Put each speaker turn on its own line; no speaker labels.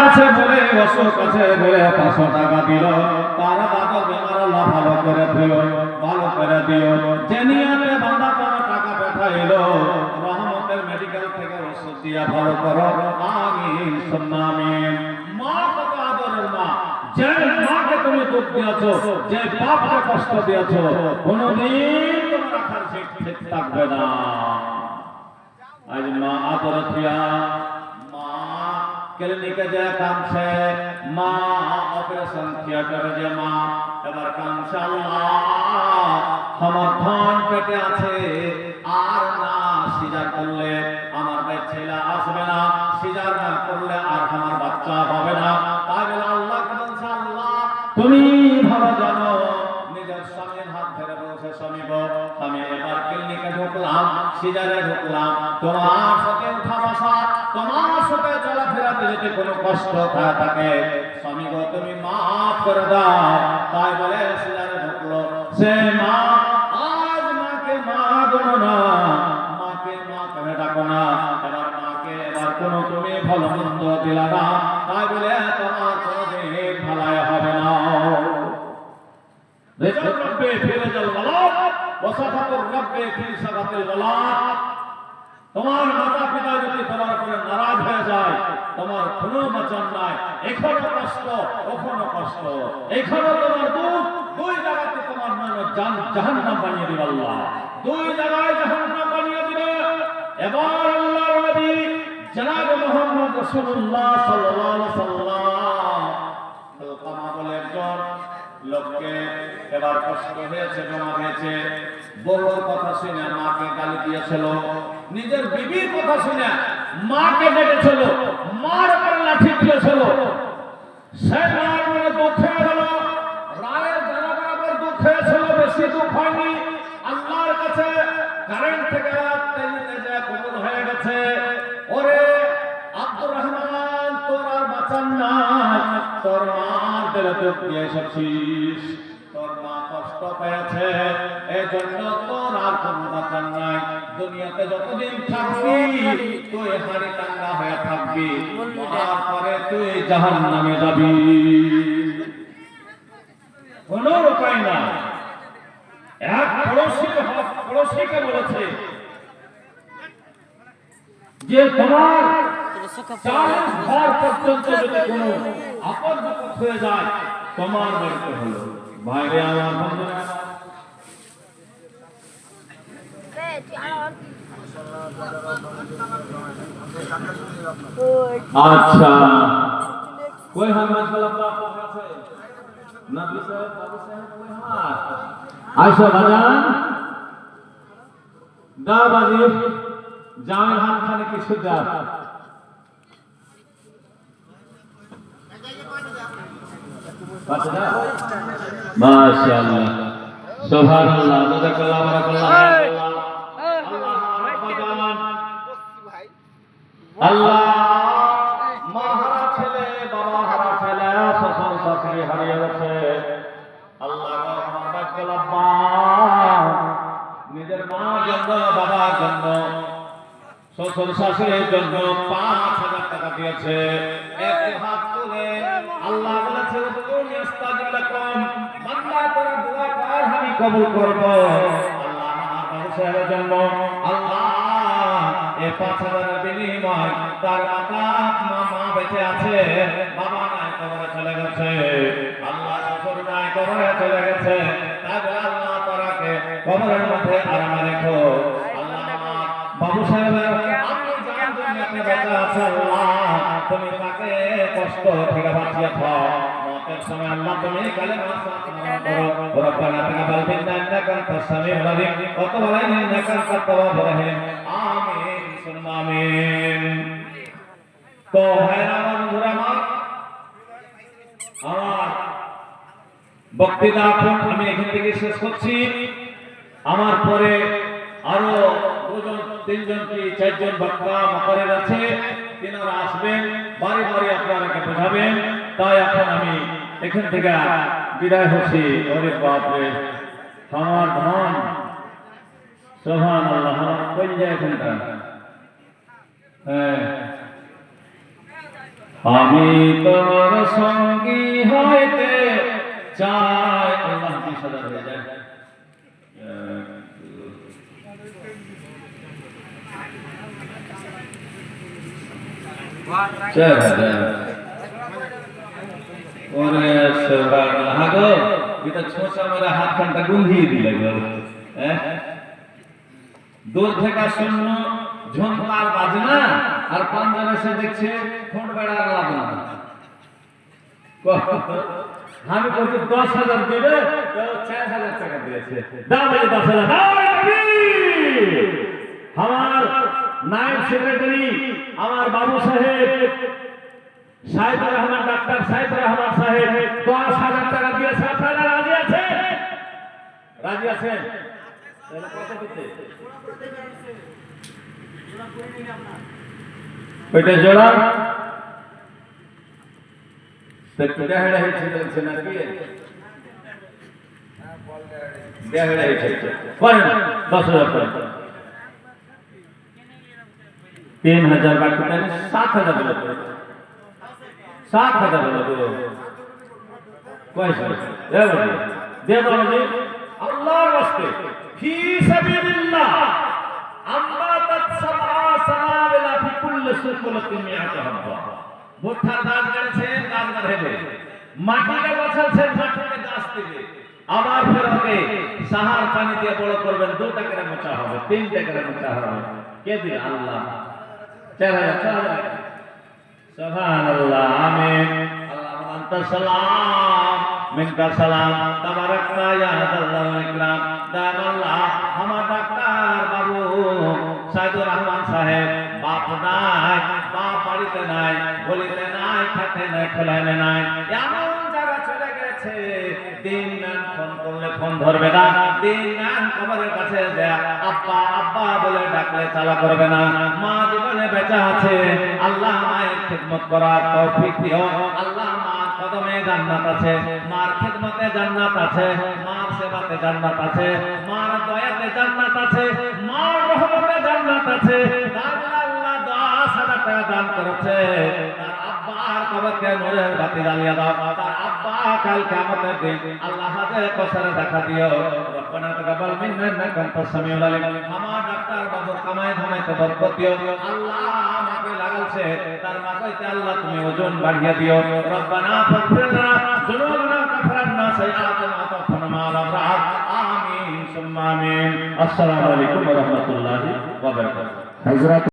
আছে বলে অসুখ আছে বলে 500 টাকা দিল, তার বাবা বেমার আল্লাহ ভালো করে দিও, ভালো করে দিও। যে নিয়তে বান্দা কোনো টাকা পাঠাইলো, রহমতের মেডিকেল থেকে ওষুধ দিয়া ভালো করো, আমিন সুম্মা আমিন। মা কত আদরের মা, যে মাকে তুমি দুঃখ দিয়েছো, যে বাপকে কষ্ট দিয়েছো, কোনদিন তোমার রাখার ঠিক থাকবে না। আজ মা আদর থিয়া, মা ক্লিনিকে যে কামছে, মা অপারেশন থিয়েটারে যে মা এবার কামছে, আল্লাহ আমার ধন পেটে আছে, আর না সিজার করলে আমার ছেলে আসবে না, সিজার না করলে আর আমার বাচ্চা হবে না। তাই বলে আল্লাহ বলছে, আল্লাহ তুমি ভালো জানো, নিজের স্বামীর হাত ধরে বলছে, স্বামী গো আমি এবার ক্লিনিকে ঢুকলাম, সিজারে ঢুকলাম, তোমার সাথে উঠা বসা, তোমার সাথে চলাফেরাতে যদি কোনো কষ্ট থাকে, স্বামী গো তুমি মাফ করে দাও। তাই বলে সিজারে ঢুকলো সে মা। আজ মাকে মা বলো না, মাকে মা করে ডাকো না, এবার মাকে এবার কোনো তুমি ভালো মন্দ দিলা না, তাই বলে তোমার কোনোদিন ভালাই হবে না। রিজল রব্বে ফিরজাল ওয়ালাদ ওয়াসাফাতুর রব্বে ফি সাগাতিল ওয়ালাদ। তোমার মাতা পিতা যদি তোমার উপরে নারাজ হয়ে যায়, তোমার কোনো বাঁচান নাই। এখনো কষ্ট, ওখানো কষ্ট, এখনো তোমার দুঃখ, দুই জায়গাতে তোমার নাম জাহান্নাম বানিয়ে দিবে আল্লাহ, দুই জায়গায় জাহান্নাম বানিয়ে দিবে। এবার আল্লাহর নবী জনাব মুহাম্মদ রাসূলুল্লাহ সাল্লাল্লাহু আলাইহি সাল্লাম আলকামা বলে একজন লোককে এবার কষ্ট হয়েছে, জমা হয়েছে, বড়র কথা শুনে মাকে গালি দিয়েছিল, নিজের বিবির কথা শুনে মাকে ডেকেছিল, মার উপরে লাঠি দিয়েছিল। সে মার মনে দুঃখ হয়ে গেল, রায়ের জানা বরাবর দুঃখ হয়েছিল, বেশি দুঃখ হয়নি। আল্লাহর কাছে কারেন্ট থেকে কবুল হয়ে গেছে। ওরে আব্দুর রহমান, তোর আর বাঁচান না, তোর মার দিলে দুঃখ দিয়ে এসেছিস, তোর মা কষ্ট পেয়েছে, এই জন্য তোর আর কোনো বাঁচান নাই। দুনিয়াতে যতদিন থাকবি তুই হাড়ি টাঙ্গা হয়ে থাকবি, তারপরে তুই জাহান্নামে যাবি, কোনো উপায় না। এক পড়োশীকে বলেছে যে তোমার 40 ঘর পর্যন্ত যদি কোনো আপদ বিপদ হয়ে যায়, তোমার বাড়িতে হলো। বাইরে আমার বন্ধুরা, আচ্ছা कोई हम मसला बात আছে নবী সাহেব, বাবু সাহেব कोई हाथ আয়েশা বাজান দা বাজি জামাই হাত খানে কিছু দাও। মাশাআল্লাহ সুবহানাল্লাহ জাযাকাল্লাহ বারাকাল্লাহ। আল্লাহ মা হারা ছেলে, বাবা হারা ছেলে, শ্বশুর শাশুড়ি হারিয়ে গেছে। আল্লাহ আব্বা নিজের মার জন্য, বাবার জন্য, শ্বশুর শাশুড়ির জন্য 5000 টাকা দিয়েছে। এক হাত তুলে আল্লাহ বলেছে তুমি ইস্তাজিব লাকুম, বান্দা তোরা দোয়া কর আমি কবুল করব। আল্লাহ আমার মানুষের জন্য আল্লাহ এই 5000 এর বিনিময় তার মা বেঁচে আছে, বাবা নাই কবরে চলে গেছে, আল্লাহ শ্বশুর নাই কবরে চলে গেছে। তাহলে আল্লাহ তোরাকে কবরের মধ্যে আরামে রেখো। আল্লাহ আমার বাবু সাহেবের বেঁচে আছে, আল্লাহ তুমি তাকে কষ্ট থেকে বাঁচিয়ে থাও। মতের সময় আল্লাহ তুমি কালেমা করো, রব্বানা তাকাব্বাল মিন্না ইন্নাকা আনতাস সামিউল আলিম ওয়া তুব আলাইনা ইন্নাকা আনতাত তাওয়াবুর রহিম। আমিন সুম্মা আমিন। তো ভাইরা বন্ধুরা আমার বক্তৃতা এখন আমি এখান থেকে শেষ করছি। আমার পরে আরো 2জন 3জন কি 4জন বক্তা মকরের আছে, তিনারা আসবেন, বাড়ি বাড়ি আপনারা বোঝাবেন। তাই এখন আমি এখান থেকে বিদায় হচ্ছি। ওরে বাপরে আমার ধন, সুবহানাল্লাহ, আমার কই যায় এখানটা। হ্যাঁ আমি তোমার সঙ্গী হইতে চাই। আল্লাহ 20,000 হয়ে যায়। ওরে সুবহানাল্লাহ গো, এটা ছোঁচা মেরে হাত খানটা গুঁধিয়ে দিলে গো। দূর থেকে শূন্য ঝংকার বাজনা আর পাঞ্জাবে সে দেখছে ফোন বেড়ার লাগনা। আমি বলছি 10,000 দিবে, 4,000 টাকা দিয়েছে। দাও ভাই 10,000। আমার নায়েব সেক্রেটারি আমার বাবু সাহেব সাইদুর রহমান, ডাক্তার সাইদুর রহমান সাহেব 10,000 টাকা দিয়েছে। আপনারা রাজি আছেন? রাজি আছেন? তাহলে কত দিতে? ওইটা জোড়া দেহড়া হয়েছে বলছে নাকি? দেহড়া হয়েছে। 10,000 টাকা 3,000 বাকি তাহলে 7,000 হলো। 7,000 হলো তো কয়টা? দে বাবাজি, আল্লাহর রাস্তে ফি সাবিলিল্লাহ আমবাতাত সাবআ সানাবিলা ফি কুল্লি সুকুলাতিন মিআত হাব্বা। ভুট্টার গাছ গড়েছেন, গাছ বাড়বে। মাটিতে বসাচ্ছেন, মাটিতে গাছ দিবে। আবার ফের হবে সাহার পানি দিয়ে বড় করবেন, 2 টাকার মোচা হবে, 3 টাকার মোচা হবে। কে দিবে? আল্লাহ। 4,000। সুবহানাল্লাহ, আমিন। আল্লাহুম্মা আনতাস সালাম মিনকা সালাম তাবারাকতা ইয়া যাল ইকরাম। দামাল্লাহ আমার ডাক্তার বাবু সাইদুর রহমান সাহেব বাপ নাই, বাপ বাড়িতে নাই, বলিতে নাই, খেতে নাই, খেলাইতে নাই, এমন জায়গা চলে গেছে। দিন মান ফোন করলে ফোন ধরবে না, দিন মান কবরের কাছে যায় আব্বা আব্বা বলে ডাকলে চালা করবে না। মা জীবনে বেঁচে আছে, আল্লাহ মায়ের খিদমত করার তৌফিক দিও। আল্লাহ মার কদমে জান্নাত আছে, মার খিদমতে জান্নাত আছে, মার সেবাতে জান্নাত আছে, মার দয়াতে জান্নাত আছে, মার রহমতে জান্নাত আছে। আল্লাহ 10,000 টাকা দান করেছে, তার আব্বার কবরকে নূরের বাতি জ্বালিয়ে দাও। তার আব্বা কাল কিয়ামতের দিন আল্লাহ হাতে কসরে দেখা দিও। রব্বানা তাকাব্বাল মিন্না ইন্নাকা আনতাস সামিউল আলিম। আমার ডাক্তার বাবুর কামাই ধামাইতে বরকত দিও। আল্লাহ আমাকে লাগালছে, তার মাথায় আল্লাহ তুমি ওজন বাড়িয়ে দিও। রব্বানা ফাগফির লানা যুনুবানা কাফারানা সাইয়্যাতিনা ওয়া তাওফানা মা'আল আবরার। আমিন সুম্মা আমিন। আসসালামু আলাইকুম ওয়া রাহমাতুল্লাহি ওয়া বারাকাতুহু।